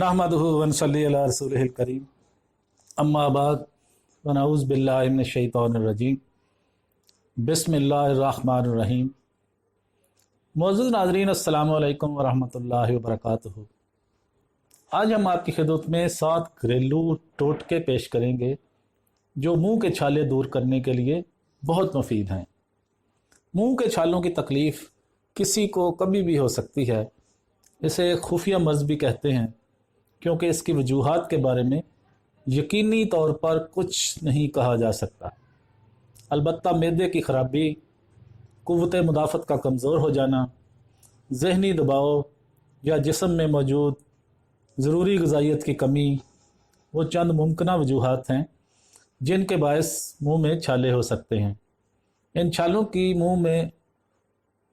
नहमदुहु व नसल्ली अला रसूलिहिल करीम अम्मा बाद व नऊज़ु बिल्लाहि मिनश शैतानिर रजीम बिस्मिल्लाहिर रहमानिर रहीम। मौजूद नाज़रीन अस्सलामु अलैकुम व रहमतुल्लाहि व बरकातुहू। आज हम आपकी खिदमत में 7 घरेलू टोटके पेश करेंगे जो मुंह के छाले दूर करने के लिए बहुत मुफीद हैं। मुंह के छालों की तकलीफ़ किसी को कभी भी हो सकती है। इसे खुफिया मर्ज़ भी कहते हैं क्योंकि इसकी वजूहात के बारे में यकीनी तौर पर कुछ नहीं कहा जा सकता। अलबत्ता मैदे की ख़राबी, क़ुव्वत मुदाफ़त का कमज़ोर हो जाना, ज़हनी दबाव या जिस्म में मौजूद ज़रूरी ग़िज़ाइयत की कमी वो चंद मुमकिन वजूहात हैं जिनके बायस मुँह में छाले हो सकते हैं। इन छालों की मुँह में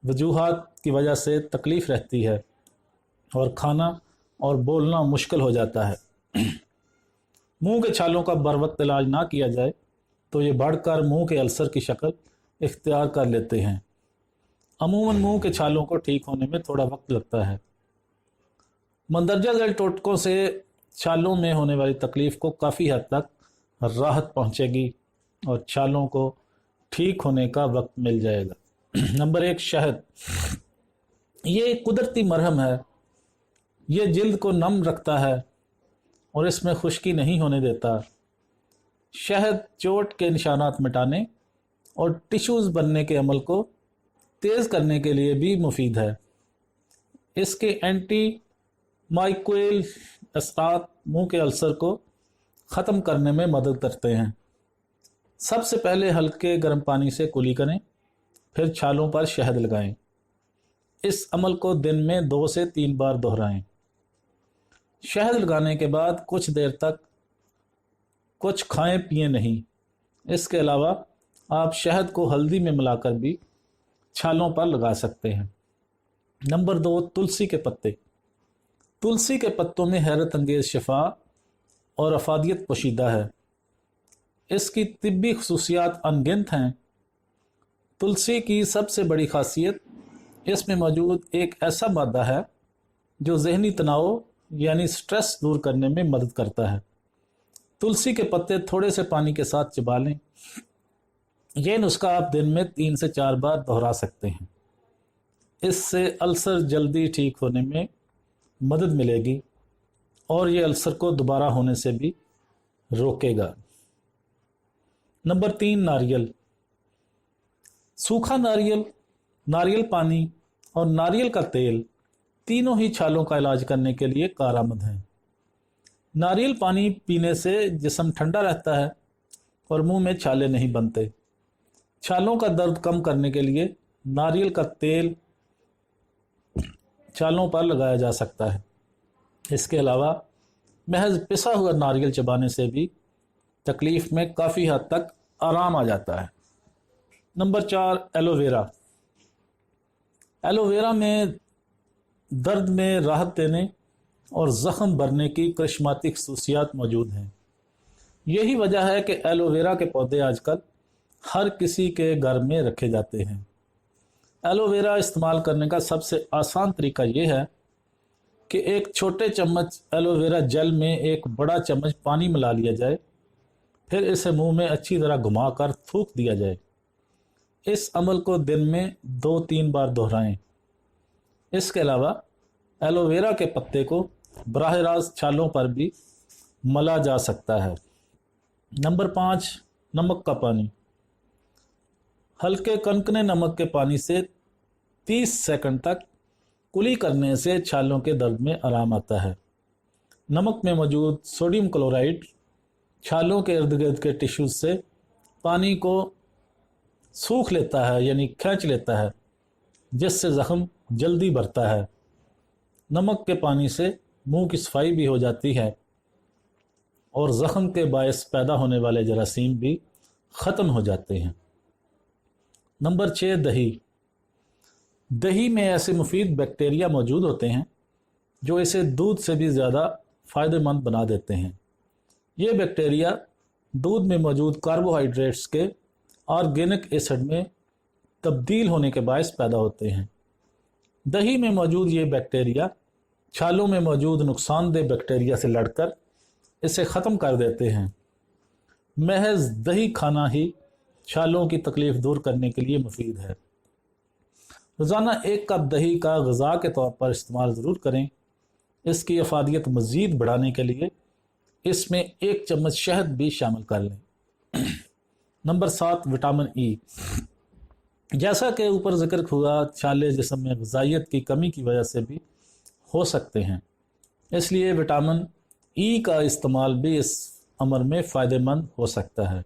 वजूहात की वजह से तकलीफ़ रहती है और खाना और बोलना मुश्किल हो जाता है। मुंह के छालों का बरवक्त इलाज ना किया जाए तो ये बढ़कर मुंह के अल्सर की शक्ल इख्तियार कर लेते हैं। अमूमन मुंह के छालों को ठीक होने में थोड़ा वक्त लगता है। मंदरजा झैल टोटकों से छालों में होने वाली तकलीफ़ को काफ़ी हद तक राहत पहुंचेगी और छालों को ठीक होने का वक्त मिल जाएगा। नंबर 1, शहद। ये एक कुदरती मरहम है। ये जिल्द को नम रखता है और इसमें खुश्की नहीं होने देता। शहद चोट के निशानात मिटाने और टिश्यूज़ बनने के अमल को तेज़ करने के लिए भी मुफीद है। इसके एंटी माइक्रोबियल असरात मुंह के अल्सर को ख़त्म करने में मदद करते हैं। सबसे पहले हल्के गर्म पानी से कुली करें, फिर छालों पर शहद लगाएं। इस अमल को दिन में 2 से 3 बार दोहराएं। शहद लगाने के बाद कुछ देर तक कुछ खाएं पिएं नहीं। इसके अलावा आप शहद को हल्दी में मिलाकर भी छालों पर लगा सकते हैं। नंबर 2, तुलसी के पत्ते। तुलसी के पत्तों में हैरत अंगेज़ शिफा और अफादियत पोशीदा है। इसकी तिब्बी खसूसियात अनगिनत हैं। तुलसी की सबसे बड़ी खासियत इसमें मौजूद एक ऐसा मादा है जो ज़हनी तनाव यानी स्ट्रेस दूर करने में मदद करता है। तुलसी के पत्ते थोड़े से पानी के साथ चबा लें। यह नुस्खा आप दिन में 3 से 4 बार दोहरा सकते हैं। इससे अल्सर जल्दी ठीक होने में मदद मिलेगी और ये अल्सर को दोबारा होने से भी रोकेगा। नंबर 3, नारियल। सूखा नारियल, नारियल पानी और नारियल का तेल तीनों ही छालों का इलाज करने के लिए कारआमद हैं। नारियल पानी पीने से जिस्म ठंडा रहता है और मुंह में छाले नहीं बनते। छालों का दर्द कम करने के लिए नारियल का तेल छालों पर लगाया जा सकता है। इसके अलावा महज पिसा हुआ नारियल चबाने से भी तकलीफ़ में काफ़ी हद तक आराम आ जाता है। Number 4, aloe vera. एलोवेरा में दर्द में राहत देने और ज़ख़म भरने की करिश्माती खसूसियात मौजूद हैं। यही वजह है कि एलोवेरा के पौधे आजकल हर किसी के घर में रखे जाते हैं। एलोवेरा इस्तेमाल करने का सबसे आसान तरीका यह है कि एक छोटे चम्मच एलोवेरा जेल में एक बड़ा चम्मच पानी मिला लिया जाए, फिर इसे मुंह में अच्छी तरह घुमाकर थूक दिया जाए। इस अमल को दिन में 2-3 बार दोहराएं। इसके अलावा एलोवेरा के पत्ते को बराह रास्त छालों पर भी मला जा सकता है। नंबर 5, नमक का पानी। हल्के कनकने नमक के पानी से 30 सेकंड तक कुली करने से छालों के दर्द में आराम आता है। नमक में मौजूद सोडियम क्लोराइड छालों के इर्द गिर्द के टिश्यूज से पानी को सूख लेता है यानी खींच लेता है, जिससे ज़ख़म जल्दी भरता है। नमक के पानी से मुंह की सफाई भी हो जाती है और ज़ख़म के बायस पैदा होने वाले जरासीम भी ख़त्म हो जाते हैं। नंबर 6, दही। दही में ऐसे मुफीद बैक्टीरिया मौजूद होते हैं जो इसे दूध से भी ज़्यादा फ़ायदेमंद बना देते हैं। ये बैक्टीरिया दूध में मौजूद कार्बोहाइड्रेट्स के ऑर्गेनिक एसिड में तब्दील होने के बायस पैदा होते हैं। दही में मौजूद ये बैक्टीरिया छालों में मौजूद नुकसान दह बैक्टीरिया से लड़कर इसे ख़त्म कर देते हैं। महज दही खाना ही छालों की तकलीफ दूर करने के लिए मुफीद है। रोज़ाना 1 कप दही का ग़िज़ा के तौर पर इस्तेमाल ज़रूर करें। इसकी अफादियत मज़ीद बढ़ाने के लिए इसमें 1 चम्मच शहद भी शामिल कर लें। Number 7, vitamin E. जैसा कि ऊपर ज़िक्र हुआ, छाले जिस्म में ग़िज़ाइयत की कमी की वजह से भी हो सकते हैं, इसलिए विटामिन ई का इस्तेमाल भी इस अमर में फ़ायदेमंद हो सकता है।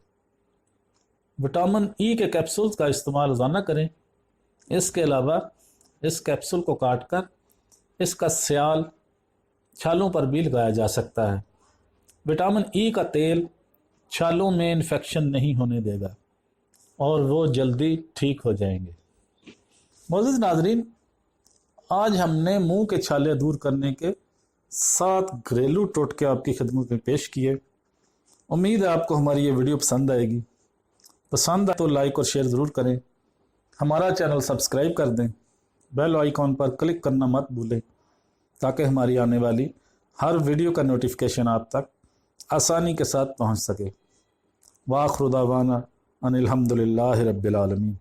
विटामिन ई के कैप्सूल्स का इस्तेमाल रोज़ाना करें। इसके अलावा इस कैप्सूल को काट कर इसका स्याल छालों पर भी लगाया जा सकता है। विटामिन ई का तेल छालों में इन्फेक्शन नहीं होने देगा और वो जल्दी ठीक हो जाएंगे। मोअज़्ज़िज़ नाज़रीन, आज हमने मुंह के छाले दूर करने के 7 घरेलू टोटके आपकी खिदमत में पेश किए। उम्मीद है आपको हमारी ये वीडियो पसंद आएगी। पसंद आए तो लाइक और शेयर ज़रूर करें। हमारा चैनल सब्सक्राइब कर दें। बेल आइकॉन पर क्लिक करना मत भूलें ताकि हमारी आने वाली हर वीडियो का नोटिफिकेशन आप तक आसानी के साथ पहुंच सके। व आखिर दावाना अनिल हम्दुलिल्लाहि रब्बिल आलमीन।